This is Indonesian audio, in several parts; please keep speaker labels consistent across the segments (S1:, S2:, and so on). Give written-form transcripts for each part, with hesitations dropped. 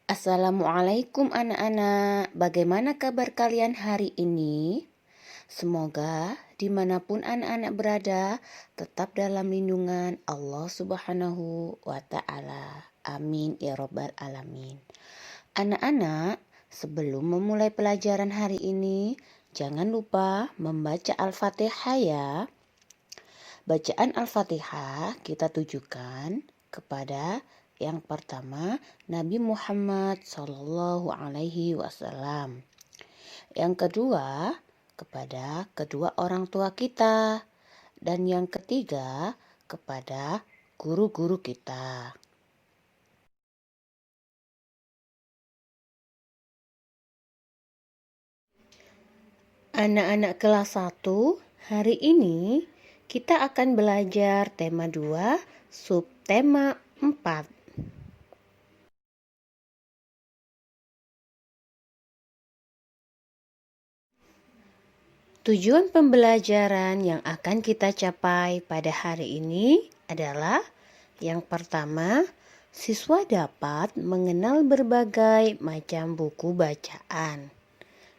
S1: Assalamualaikum anak-anak, bagaimana kabar kalian hari ini? Semoga dimanapun anak-anak berada tetap dalam lindungan Allah Subhanahu wa Ta'ala. Amin ya Rabbal Alamin. Anak-anak, sebelum memulai pelajaran hari ini, jangan lupa membaca Al-Fatihah ya. Bacaan Al-Fatihah kita tujukan kepada yang pertama Nabi Muhammad Sallallahu Alaihi Wasallam. Yang kedua kepada kedua orang tua kita. Dan yang ketiga kepada guru-guru kita. Anak-anak kelas 1, hari ini kita akan belajar tema 2, subtema 4. Tujuan pembelajaran yang akan kita capai pada hari ini adalah yang pertama, siswa dapat mengenal berbagai macam buku bacaan.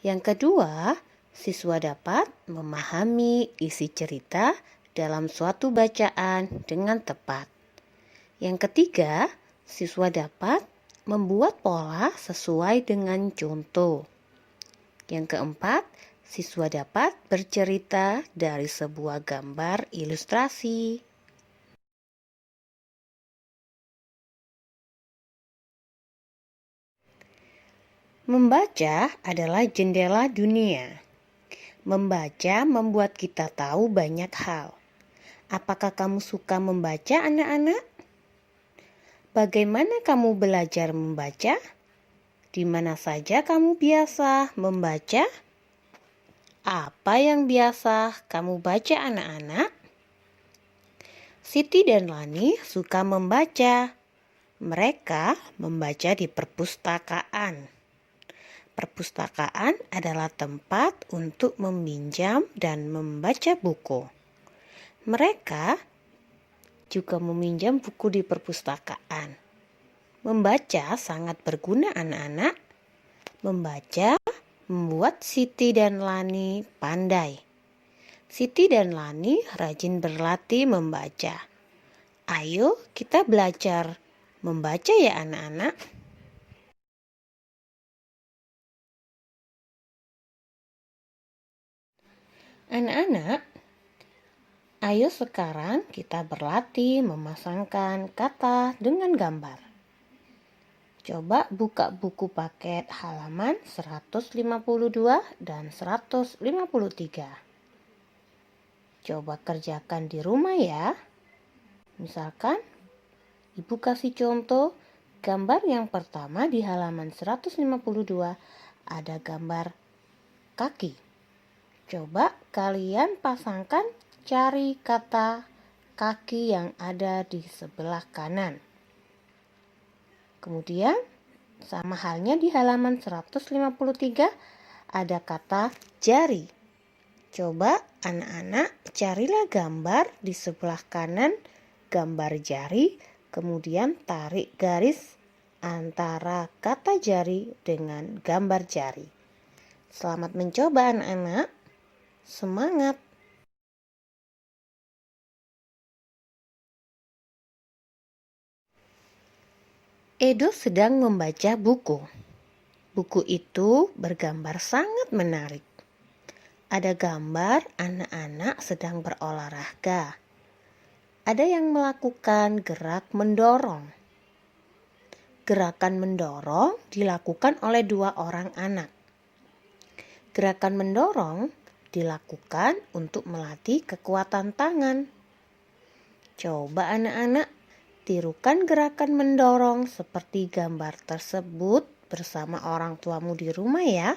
S1: Yang kedua, siswa dapat memahami isi cerita dalam suatu bacaan dengan tepat. Yang ketiga, siswa dapat membuat pola sesuai dengan contoh. Yang keempat, siswa dapat bercerita dari sebuah gambar ilustrasi. Membaca adalah jendela dunia. Membaca membuat kita tahu banyak hal. Apakah kamu suka membaca, anak-anak? Bagaimana kamu belajar membaca? Di mana saja kamu biasa membaca? Apa yang biasa kamu baca, anak-anak? Siti dan Lani suka membaca. Mereka membaca di perpustakaan. Perpustakaan adalah tempat untuk meminjam dan membaca buku. Mereka juga meminjam buku di perpustakaan. Membaca sangat berguna, anak-anak. Membaca membuat Siti dan Lani pandai. Siti dan Lani rajin berlatih membaca. Ayo kita belajar membaca ya anak-anak. Anak-anak, ayo sekarang kita berlatih memasangkan kata dengan gambar. Coba buka buku paket halaman 152 dan 153. Coba kerjakan di rumah ya. Misalkan, Ibu kasih contoh gambar yang pertama di halaman 152 ada gambar kaki. Coba kalian pasangkan, cari kata kaki yang ada di sebelah kanan. Kemudian sama halnya di halaman 153 ada kata jari. Coba anak-anak carilah gambar di sebelah kanan gambar jari, kemudian tarik garis antara kata jari dengan gambar jari. Selamat mencoba anak-anak. Semangat! Edo sedang membaca buku. Buku itu bergambar sangat menarik. Ada gambar anak-anak sedang berolahraga. Ada yang melakukan gerak mendorong. Gerakan mendorong dilakukan oleh 2 orang anak. Gerakan mendorong dilakukan untuk melatih kekuatan tangan. Coba anak-anak tirukan gerakan mendorong seperti gambar tersebut bersama orang tuamu di rumah ya.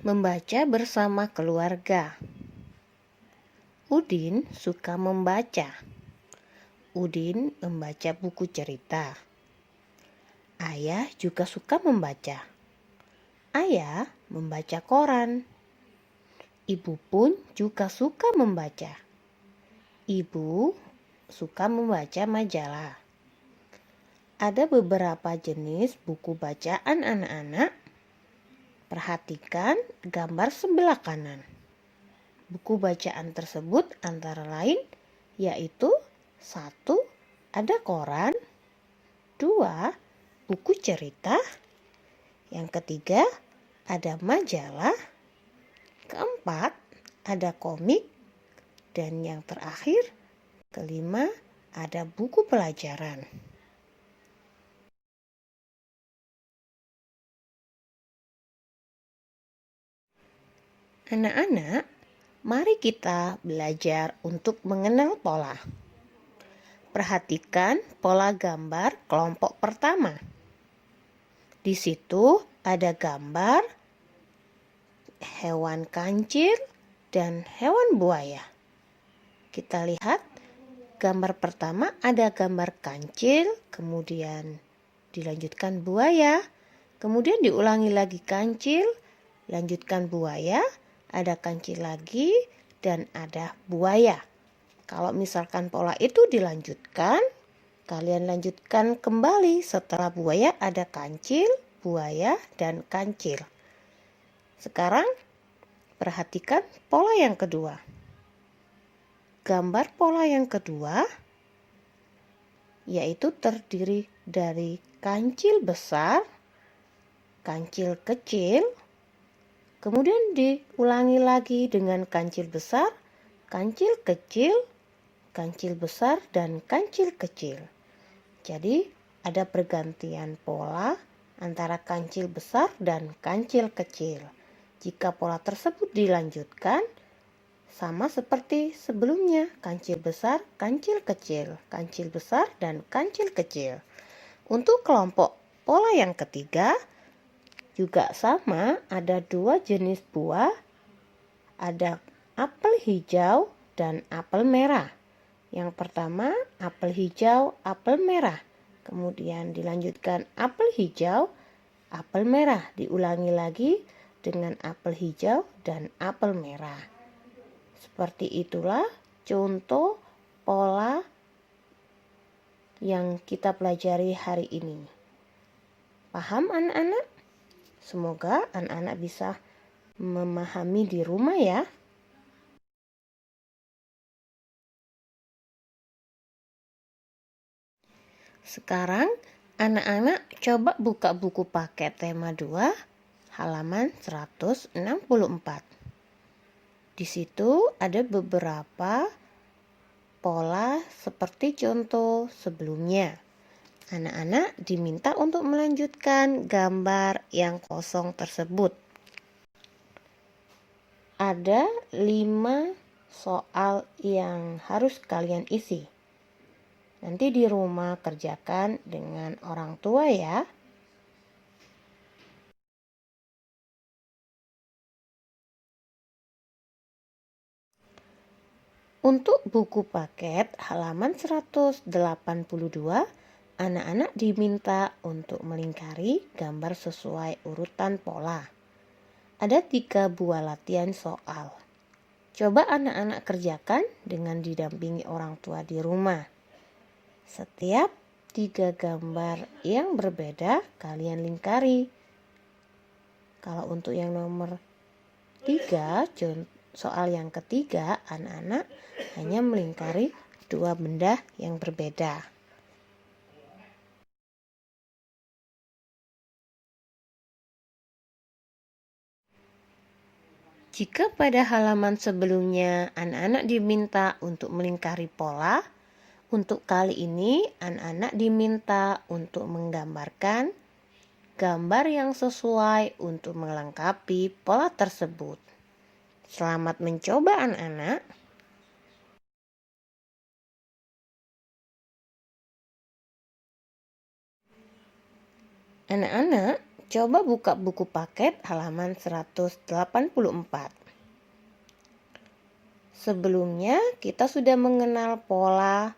S1: Membaca bersama keluarga. Udin suka membaca. Udin membaca buku cerita. Ayah juga suka membaca. Ayah membaca koran. Ibu pun juga suka membaca. Ibu suka membaca majalah. Ada beberapa jenis buku bacaan anak-anak. Perhatikan gambar sebelah kanan. Buku bacaan tersebut antara lain yaitu 1. Ada koran. 2. Buku cerita. Yang ketiga ada majalah. Keempat ada komik. Dan yang terakhir, kelima, ada buku pelajaran. Anak-anak, mari kita belajar untuk mengenal pola. Perhatikan pola gambar kelompok pertama. Di situ ada gambar hewan kancil dan hewan buaya. Kita lihat gambar pertama ada gambar kancil, kemudian dilanjutkan buaya, kemudian diulangi lagi kancil, lanjutkan buaya, ada kancil lagi, dan ada buaya. Kalau misalkan pola itu dilanjutkan, kalian lanjutkan kembali. Setelah buaya ada kancil, buaya, dan kancil. Sekarang perhatikan pola yang kedua. Gambar pola yang kedua yaitu terdiri dari kancil besar, kancil kecil, kemudian diulangi lagi dengan kancil besar, kancil kecil, kancil besar, dan kancil kecil. Jadi ada pergantian pola antara kancil besar dan kancil kecil. Jika pola tersebut dilanjutkan, sama seperti sebelumnya, kancil besar, kancil kecil, kancil besar, dan kancil kecil. Untuk kelompok pola yang ketiga, juga sama, ada 2 jenis buah, ada apel hijau dan apel merah. Yang pertama, apel hijau, apel merah. Kemudian dilanjutkan apel hijau, apel merah. Diulangi lagi dengan apel hijau dan apel merah. Seperti itulah contoh pola yang kita pelajari hari ini. Paham anak-anak? Semoga anak-anak bisa memahami di rumah ya. Sekarang anak-anak coba buka buku paket tema 2 halaman 164. Di situ ada beberapa pola seperti contoh sebelumnya. Anak-anak diminta untuk melanjutkan gambar yang kosong tersebut. Ada 5 soal yang harus kalian isi. Nanti di rumah kerjakan dengan orang tua ya. Untuk buku paket halaman 182, anak-anak diminta untuk melingkari gambar sesuai urutan pola. Ada 3 buah latihan soal. Coba anak-anak kerjakan dengan didampingi orang tua di rumah. Setiap 3 gambar yang berbeda kalian lingkari. Kalau untuk yang nomor 3, soal yang ketiga, anak-anak hanya melingkari 2 benda yang berbeda. Jika pada halaman sebelumnya anak-anak diminta untuk melingkari pola, untuk kali ini anak-anak diminta untuk menggambarkan gambar yang sesuai untuk melengkapi pola tersebut. Selamat mencoba anak-anak. Anak-anak, coba buka buku paket halaman 184. Sebelumnya kita sudah mengenal pola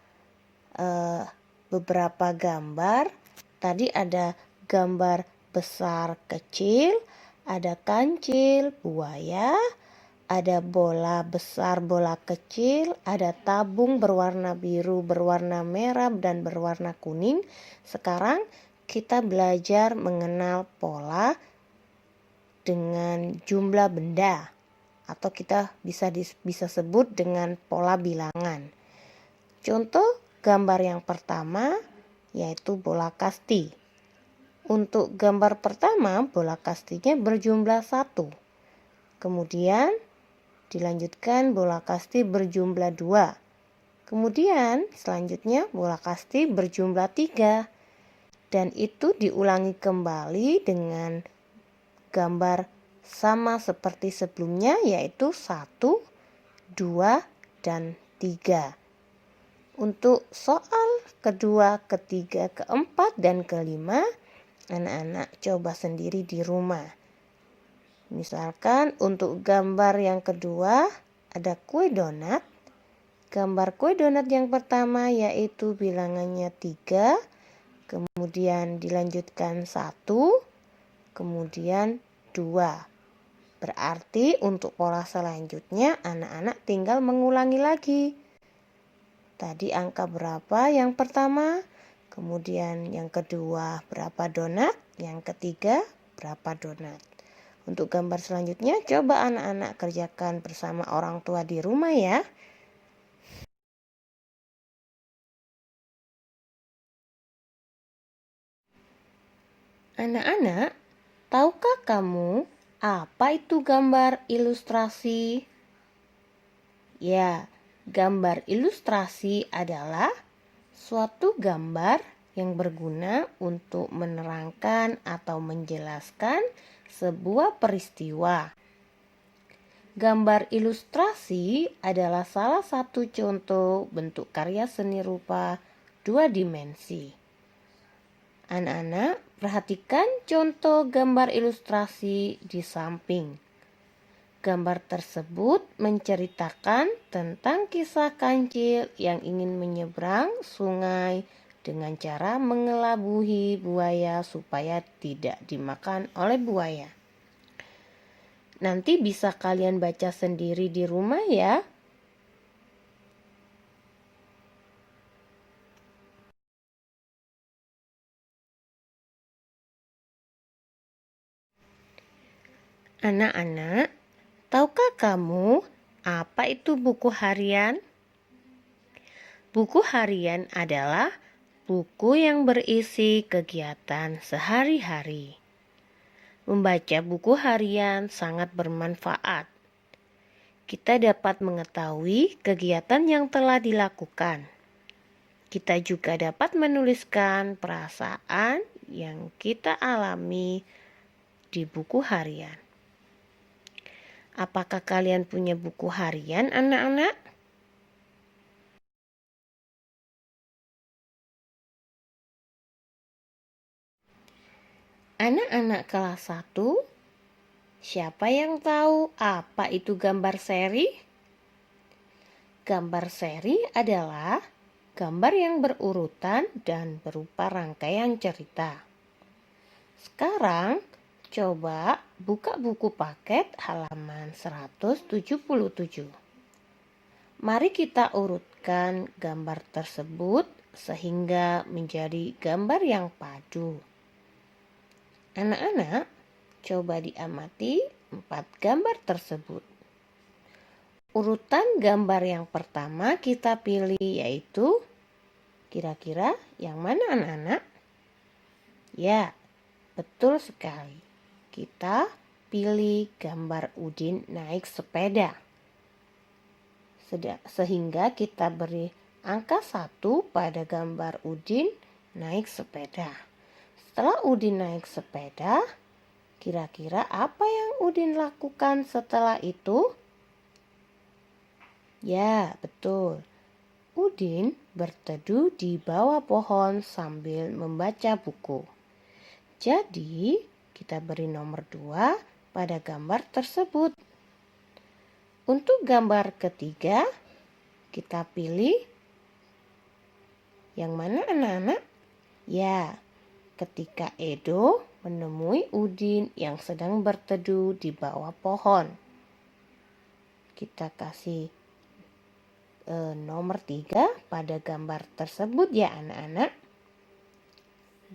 S1: beberapa gambar. Tadi ada gambar besar kecil, ada kancil, buaya, ada bola besar, bola kecil, ada tabung berwarna biru, berwarna merah, dan berwarna kuning. Sekarang kita belajar mengenal pola dengan jumlah benda, atau kita bisa sebut dengan pola bilangan. Contoh gambar yang pertama yaitu bola kasti. Untuk gambar pertama, bola kastinya berjumlah 1. Kemudian dilanjutkan bola kasti berjumlah 2. Kemudian selanjutnya bola kasti berjumlah 3. Dan itu diulangi kembali dengan gambar sama seperti sebelumnya, yaitu 1, 2, dan 3. Untuk soal kedua, ketiga, keempat, dan kelima, anak-anak coba sendiri di rumah. Misalkan untuk gambar yang kedua ada kue donat. Gambar kue donat yang pertama yaitu bilangannya 3, kemudian dilanjutkan 1, kemudian 2. Berarti untuk pola selanjutnya anak-anak tinggal mengulangi lagi. Tadi angka berapa yang pertama, kemudian yang kedua berapa donat, yang ketiga berapa donat. Untuk gambar selanjutnya coba anak-anak kerjakan bersama orang tua di rumah ya. Anak-anak, tahukah kamu apa itu gambar ilustrasi? Ya, gambar ilustrasi adalah suatu gambar yang berguna untuk menerangkan atau menjelaskan sebuah peristiwa. Gambar ilustrasi adalah salah satu contoh bentuk karya seni rupa 2 dimensi. Anak-anak, perhatikan contoh gambar ilustrasi di samping. Gambar tersebut menceritakan tentang kisah kancil yang ingin menyeberang sungai dengan cara mengelabuhi buaya supaya tidak dimakan oleh buaya. Nanti bisa kalian baca sendiri di rumah ya. Anak-anak, tahukah kamu apa itu buku harian? Buku harian adalah buku yang berisi kegiatan sehari-hari. Membaca buku harian sangat bermanfaat. Kita dapat mengetahui kegiatan yang telah dilakukan. Kita juga dapat menuliskan perasaan yang kita alami di buku harian. Apakah kalian punya buku harian, anak-anak? Anak-anak kelas 1, siapa yang tahu apa itu gambar seri? Gambar seri adalah gambar yang berurutan dan berupa rangkaian cerita. Sekarang, coba buka buku paket halaman 177. Mari kita urutkan gambar tersebut sehingga menjadi gambar yang padu. Anak-anak, coba diamati 4 gambar tersebut. Urutan gambar yang pertama kita pilih yaitu, kira-kira yang mana anak-anak? Ya, betul sekali. Kita pilih gambar Udin naik sepeda. Sehingga kita beri angka 1 pada gambar Udin naik sepeda. Setelah Udin naik sepeda, kira-kira apa yang Udin lakukan setelah itu? Ya, betul. Udin berteduh di bawah pohon sambil membaca buku. Jadi, kita beri nomor 2 pada gambar tersebut. Untuk gambar ketiga, kita pilih yang mana anak-anak? Ya, ketika Edo menemui Udin yang sedang berteduh di bawah pohon. Kita kasih nomor 3 pada gambar tersebut ya anak-anak.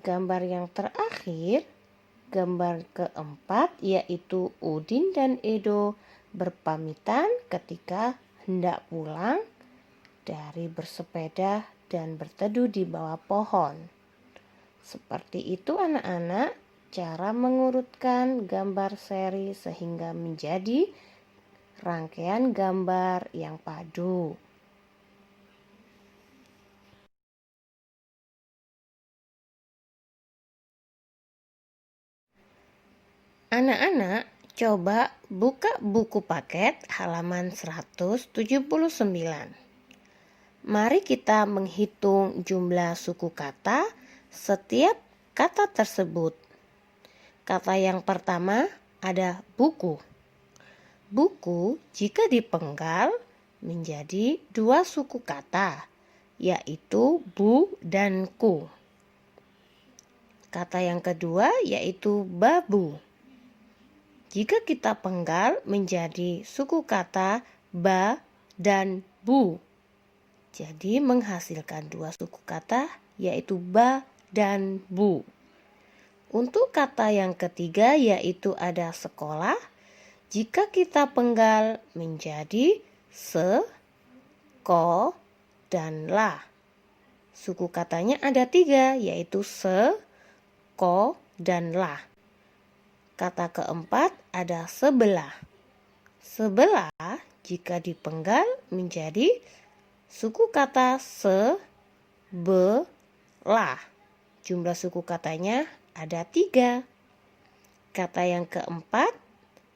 S1: Gambar yang terakhir, gambar keempat, yaitu Udin dan Edo berpamitan ketika hendak pulang dari bersepeda dan berteduh di bawah pohon. Seperti itu anak-anak, cara mengurutkan gambar seri sehingga menjadi rangkaian gambar yang padu. Anak-anak, coba buka buku paket halaman 179. Mari kita menghitung jumlah suku kata setiap kata tersebut. Kata yang pertama ada buku. Buku jika dipenggal menjadi 2 suku kata, yaitu bu dan ku. Kata yang kedua yaitu babu. Jika kita penggal menjadi suku kata ba dan bu. Jadi menghasilkan 2 suku kata yaitu ba dan bu. Untuk kata yang ketiga yaitu ada sekolah. Jika kita penggal menjadi se, ko, dan la. Suku katanya ada 3 yaitu se, ko, dan la. Kata keempat ada sebelah. Sebelah jika dipenggal menjadi suku kata se, be, la. Jumlah suku katanya ada 3. Kata yang keempat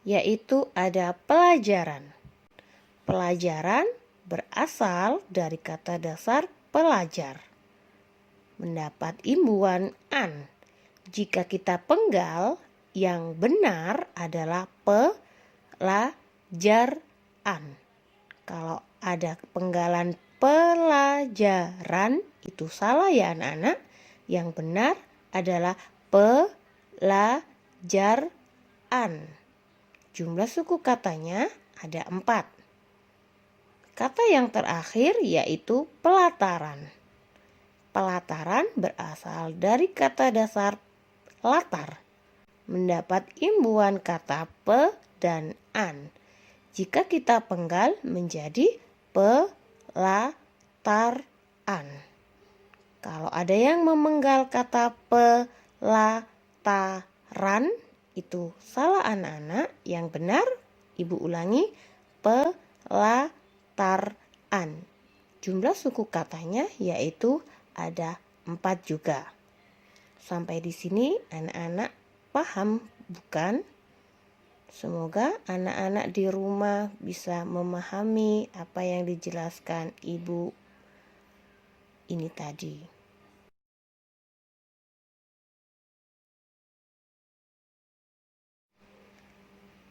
S1: yaitu ada pelajaran. Pelajaran berasal dari kata dasar pelajar. Mendapat imbuhan an. Jika kita penggal, yang benar adalah pelajaran. Kalau ada penggalan pelajaran itu salah ya anak-anak. Yang benar adalah pelajaran. Jumlah suku katanya ada 4. Kata yang terakhir yaitu pelataran. Pelataran berasal dari kata dasar latar. Mendapat imbuhan kata pe dan an. Jika kita penggal menjadi pelataran. Kalau ada yang memenggal kata pelataran, itu salah anak-anak. Yang benar, ibu ulangi, pelataran. Jumlah suku katanya yaitu ada 4 juga. Sampai di sini anak-anak paham bukan? Semoga anak-anak di rumah bisa memahami apa yang dijelaskan ibu ini tadi.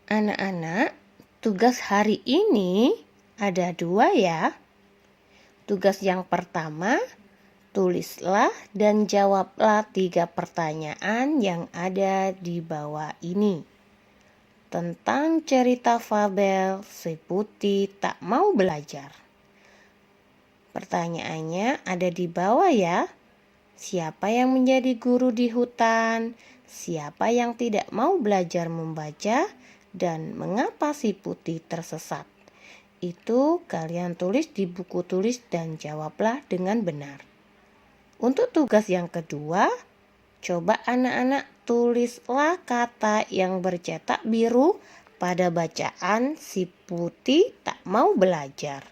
S1: Anak-anak, tugas hari ini ada 2 ya. Tugas yang pertama, tulislah dan jawablah 3 pertanyaan yang ada di bawah ini. Tentang cerita fabel si putih tak mau belajar. Pertanyaannya ada di bawah ya. Siapa yang menjadi guru di hutan? Siapa yang tidak mau belajar membaca? Dan mengapa si putih tersesat? Itu kalian tulis di buku tulis dan jawablah dengan benar. Untuk tugas yang kedua, coba anak-anak tulislah kata yang bercetak biru pada bacaan si putih tak mau belajar.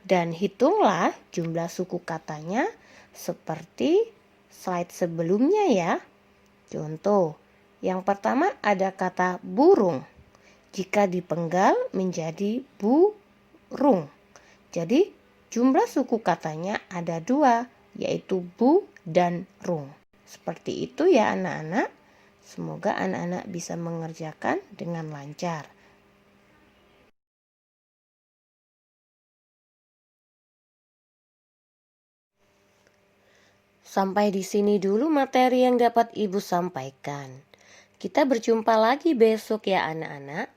S1: Dan hitunglah jumlah suku katanya seperti slide sebelumnya ya. Contoh, yang pertama ada kata burung. Jika dipenggal menjadi burung. Jadi jumlah suku katanya ada 2. Yaitu bu dan rung. Seperti itu ya anak-anak. Semoga anak-anak bisa mengerjakan dengan lancar. Sampai di sini dulu materi yang dapat ibu sampaikan. Kita berjumpa lagi besok ya anak-anak.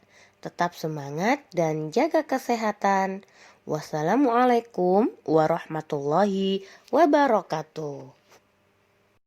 S1: Tetap semangat dan jaga kesehatan. Wassalamualaikum warahmatullahi wabarakatuh.